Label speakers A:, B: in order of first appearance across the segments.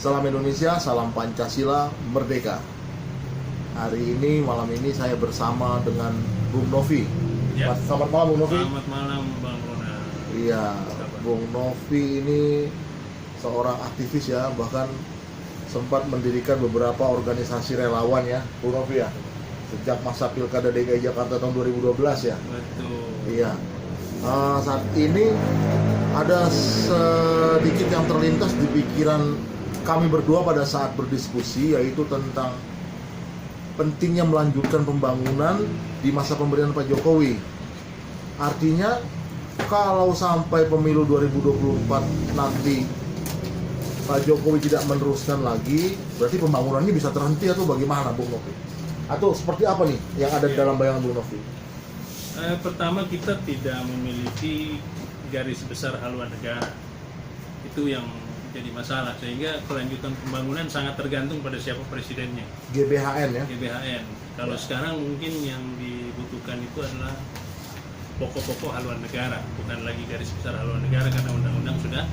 A: Salam Indonesia, salam Pancasila, merdeka. Hari ini, malam ini saya bersama dengan Bung Novi.
B: Ya.
A: Selamat malam Bung Novi.
B: Selamat malam Bang Rona.
A: Iya, Bung Novi ini seorang aktivis ya, bahkan sempat mendirikan beberapa organisasi relawan ya, Bung Novi ya. Sejak masa Pilkada DKI Jakarta tahun 2012 ya.
B: Betul.
A: Iya. Saat ini ada sedikit yang terlintas di pikiran kami berdua pada saat berdiskusi, yaitu tentang pentingnya melanjutkan pembangunan di masa pemerintahan Pak Jokowi. Artinya kalau sampai pemilu 2024 nanti Pak Jokowi tidak meneruskan lagi, berarti pembangunannya bisa terhenti atau bagaimana Bung Novi? Atau seperti apa nih yang ada di dalam bayangan Bung Novi?
B: Pertama, kita tidak memiliki garis besar haluan negara. Itu yang jadi masalah, sehingga kelanjutan pembangunan sangat tergantung pada siapa presidennya.
A: GBHN ya?
B: GBHN. Kalau sekarang mungkin yang dibutuhkan itu adalah pokok-pokok haluan negara, bukan lagi garis besar haluan negara karena undang-undang sudah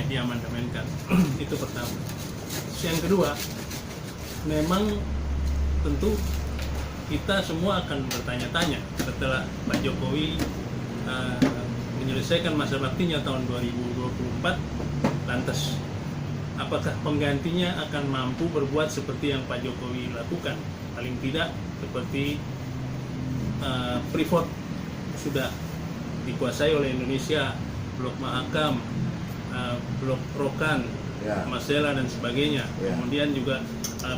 B: diamandemenkan. Itu pertama. Yang kedua, memang tentu kita semua akan bertanya-tanya setelah Pak Jokowi menyelesaikan masa baktinya tahun 2024, lantas apakah penggantinya akan mampu berbuat seperti yang Pak Jokowi lakukan? Paling tidak seperti Freeport sudah dikuasai oleh Indonesia, Blok Mahakam, Blok Rokan,
A: Ya.
B: Masela dan sebagainya.
A: Ya.
B: Kemudian juga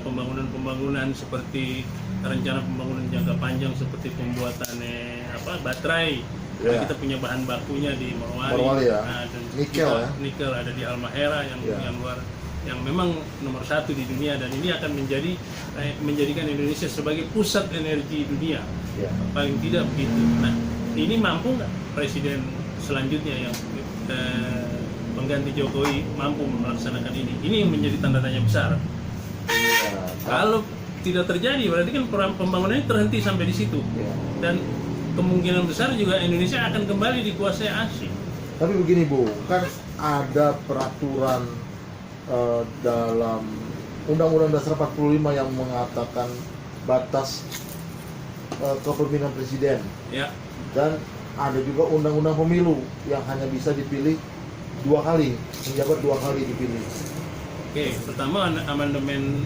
B: pembangunan-pembangunan seperti rencana pembangunan jangka panjang seperti pembuatan baterai.
A: Ya.
B: Kita punya bahan bakunya di Morowali,
A: Morowali ya.
B: dan
A: Nikel
B: juga
A: ya.
B: nikel ada di Halmahera yang
A: Ya.
B: yang luar, yang memang nomor satu di dunia, dan ini akan menjadikan Indonesia sebagai pusat energi dunia.
A: Ya.
B: Paling tidak begitu. Nah, ini mampu nggak presiden selanjutnya yang pengganti Jokowi mampu melaksanakan ini? Ini yang menjadi tanda tanya besar.
A: Ya.
B: Kalau tidak terjadi, berarti kan pembangunannya terhenti sampai di situ.
A: Ya.
B: Dan kemungkinan besar juga Indonesia akan kembali dikuasai asing.
A: Tapi begini Bu, kan ada peraturan dalam Undang-Undang Dasar 45 yang mengatakan batas kepemimpinan presiden,
B: Ya,
A: dan ada juga Undang-Undang Pemilu yang hanya bisa dipilih 2 kali, menjabat 2 kali dipilih.
B: oke. Pertama, amandemen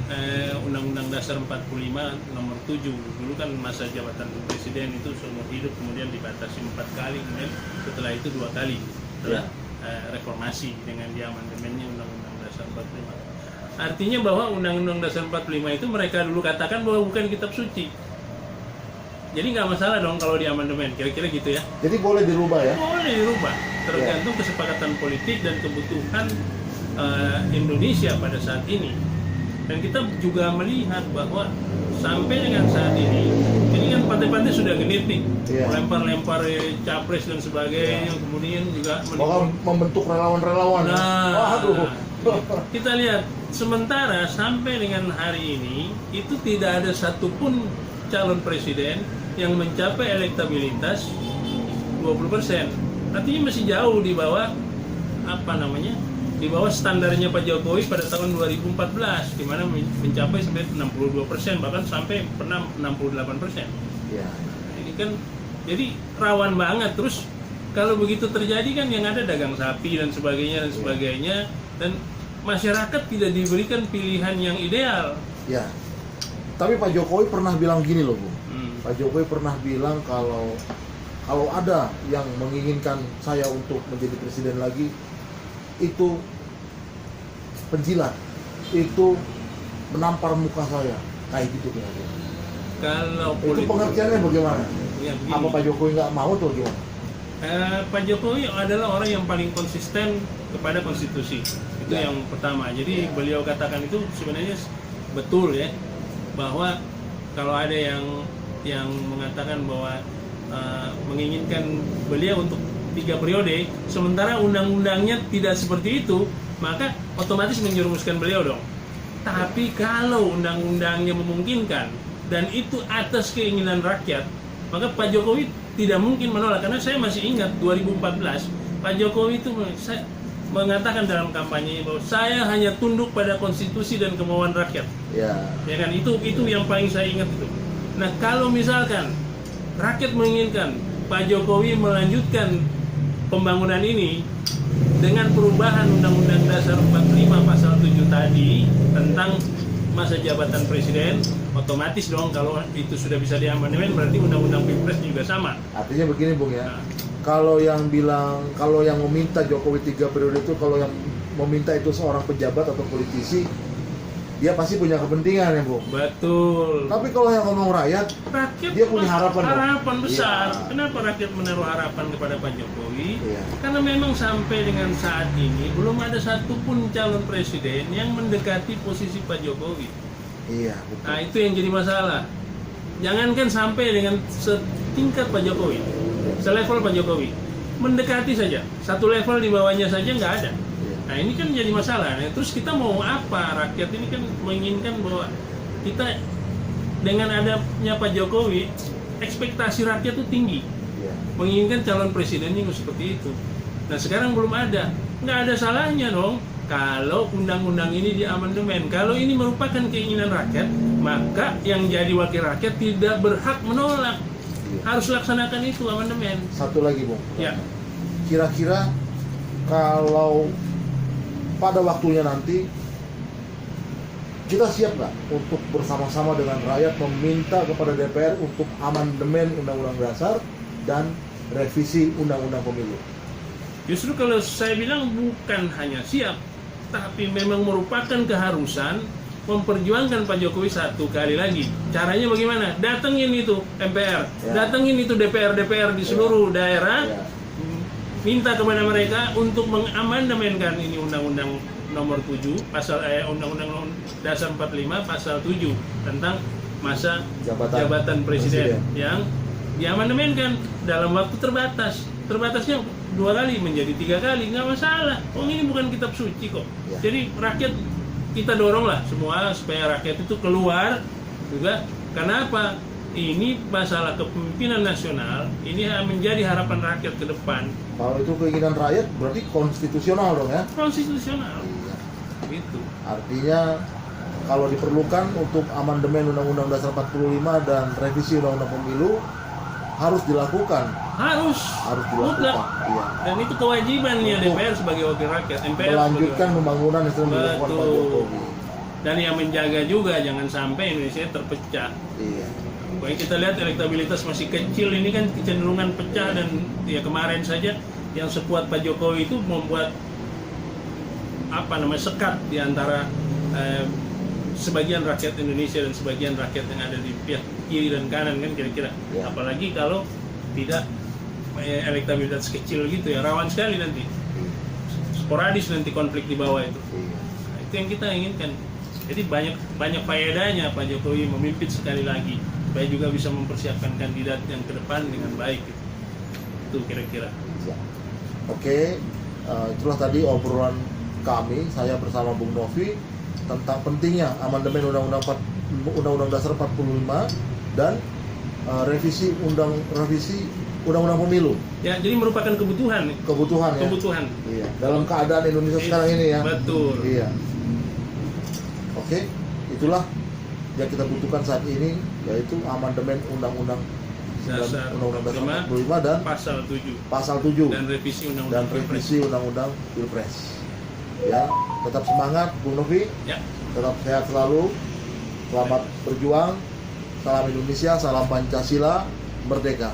B: Undang-Undang Dasar 45 nomor 7. Dulu kan masa jabatan presiden itu seumur hidup, kemudian dibatasi 4 kali, kemudian setelah itu 2 kali. Setelah reformasi dengan diamandemennya Undang-Undang Dasar 45. Artinya bahwa Undang-Undang Dasar 45 itu mereka dulu katakan bahwa bukan kitab suci. Jadi nggak masalah dong kalau diamandemen, kira-kira gitu ya.
A: Jadi boleh dirubah ya?
B: Boleh dirubah, tergantung kesepakatan politik dan kebutuhan Indonesia pada saat ini. Dan kita juga melihat bahwa sampai dengan saat ini kan partai-partai sudah genit nih,
A: Iya.
B: lempar-lempar capres dan sebagainya, kemudian juga
A: Bahkan membentuk relawan-relawan.
B: Nah,
A: Waduh.
B: kita lihat sementara sampai dengan hari ini itu tidak ada satupun calon presiden yang mencapai elektabilitas 20%. Artinya masih jauh di bawah di bawah standarnya Pak Jokowi pada tahun 2014, di mana mencapai sampai 62%, bahkan sampai pernah 68%.
A: Ya.
B: Ini kan jadi rawan banget. Terus kalau begitu terjadi kan yang ada dagang sapi dan sebagainya, dan masyarakat tidak diberikan pilihan yang ideal.
A: Ya. Tapi Pak Jokowi pernah bilang gini loh Bu.
B: Hmm.
A: Pak Jokowi pernah bilang kalau ada yang menginginkan saya untuk menjadi presiden lagi, itu penjilat, itu menampar muka saya, kayak gitu kira-kira.
B: Kalau
A: Itu pengertiannya bagaimana?
B: Ya, begini.
A: Apa Pak Jokowi nggak mau atau gimana?
B: Pak Jokowi adalah orang yang paling konsisten kepada konstitusi. Itu
A: Ya.
B: yang pertama. Jadi
A: Ya.
B: beliau katakan itu sebenarnya betul ya, bahwa kalau ada yang mengatakan bahwa menginginkan beliau untuk 3 periode, sementara undang-undangnya tidak seperti itu, maka otomatis menjerumuskan beliau dong. Tapi kalau undang-undangnya memungkinkan dan itu atas keinginan rakyat, maka Pak Jokowi tidak mungkin menolak. Karena saya masih ingat 2014 Pak Jokowi itu mengatakan dalam kampanye bahwa saya hanya tunduk pada konstitusi dan kemauan rakyat.
A: Ya.
B: Ya kan, itu yang paling saya ingat itu. Nah, kalau misalkan rakyat menginginkan Pak Jokowi melanjutkan pembangunan ini dengan perubahan Undang-Undang Dasar 45 pasal 7 tadi tentang masa jabatan presiden, otomatis dong kalau itu sudah bisa diamandemen berarti Undang-Undang Pilpres juga sama.
A: Artinya begini Bung ya.
B: Nah,
A: Kalau yang meminta Jokowi 3 periode itu, kalau yang meminta itu seorang pejabat atau politisi, dia pasti punya kepentingan ya Bung.
B: betul.
A: Tapi kalau yang ngomong rakyat, dia punya harapan dong.
B: harapan besar.
A: Iya.
B: Kenapa rakyat menaruh harapan kepada Pak Jokowi?
A: Iya.
B: Karena memang sampai dengan saat ini belum ada satupun calon presiden yang mendekati posisi Pak Jokowi.
A: Iya, betul.
B: Nah, itu yang jadi masalah. Jangankan sampai dengan setingkat Pak Jokowi, selevel Pak Jokowi, mendekati saja, satu level di bawahnya saja nggak ada.
A: Iya.
B: Nah, ini kan jadi masalah. Nah, terus kita mau apa? Rakyat ini kan menginginkan bahwa kita dengan adanya Pak Jokowi, ekspektasi rakyat itu tinggi,
A: Iya.
B: menginginkan calon presiden yang seperti itu. Nah, sekarang belum ada. Nggak ada salahnya dong kalau undang-undang ini diamandemen. Kalau ini merupakan keinginan rakyat, maka yang jadi wakil rakyat tidak berhak menolak.
A: Iya.
B: Harus laksanakan itu amandemen.
A: Satu lagi Bung.
B: Ya.
A: Kira-kira kalau pada waktunya nanti kita siap nggak untuk bersama-sama dengan rakyat meminta kepada DPR untuk amandemen Undang-Undang Dasar dan revisi Undang-Undang Pemilu?
B: Justru kalau saya bilang bukan hanya siap, tapi memang merupakan keharusan memperjuangkan Pak Jokowi satu kali lagi. Caranya bagaimana? Datengin itu MPR,
A: Ya.
B: datengin itu DPR di seluruh daerah,
A: Ya.
B: minta kepada mereka untuk mengamandemenkan ini Undang-Undang Nomor 7 pasal Undang-Undang Dasar 45 pasal 7 tentang masa jabatan presiden yang diamandemenkan dalam waktu terbatas. Terbatasnya 2 kali menjadi 3 kali, nggak masalah. Oh, ini bukan kitab suci kok.
A: Ya.
B: Jadi rakyat kita doronglah semua supaya rakyat itu keluar juga. Kenapa? Ini masalah kepemimpinan nasional, ini menjadi harapan rakyat ke depan.
A: Kalau itu keinginan rakyat berarti konstitusional dong ya?
B: Konstitusional.
A: Iya.
B: Gitu.
A: Artinya kalau diperlukan untuk amandemen Undang-Undang Dasar 45 dan revisi Undang-Undang Pemilu harus dilakukan.
B: Harus
A: Dilakukan.
B: mutlak.
A: Iya.
B: Dan itu kewajibannya
A: Untuk
B: DPR sebagai wakil rakyat, MPR
A: Melanjutkan
B: sebagai
A: pembangunan yang sedang dilakukan Pak
B: Betul.
A: Jokowi.
B: dan yang menjaga juga jangan sampai Indonesia terpecah.
A: Iya.
B: Baik, kita lihat elektabilitas masih kecil ini kan kecenderungan pecah, dan ya kemarin saja yang sekuat Pak Jokowi itu membuat sekat di antara sebagian rakyat Indonesia dan sebagian rakyat yang ada di pihak kiri dan kanan kan kira-kira.
A: Ya.
B: Apalagi kalau tidak elektabilitas kecil gitu ya, rawan sekali nanti. Sporadis nanti konflik di bawah itu.
A: Iya.
B: Nah, itu yang kita inginkan. Jadi banyak faedahnya Pak Jokowi memimpin sekali lagi, supaya juga bisa mempersiapkan kandidat yang ke depan dengan baik. Itu kira-kira.
A: Ya. Oke, itulah tadi obrolan kami, saya bersama Bung Novi tentang pentingnya amandemen Undang-Undang Dasar 45 dan revisi Undang-Undang Pemilu.
B: Ya, jadi merupakan kebutuhan.
A: Kebutuhan ya.
B: Kebutuhan.
A: Iya. Dalam keadaan Indonesia sekarang ini ya.
B: Betul.
A: Iya. Oke, itulah yang kita butuhkan saat ini, yaitu amandemen Undang-Undang
B: Dasar
A: Dasar 45 dan
B: pasal 7
A: pasal 7
B: dan revisi Undang-Undang
A: Undang-Undang Pilpres. Ya, tetap semangat Bung Novi.
B: Ya.
A: Tetap sehat selalu. Selamat berjuang. Salam Indonesia, salam Pancasila, merdeka.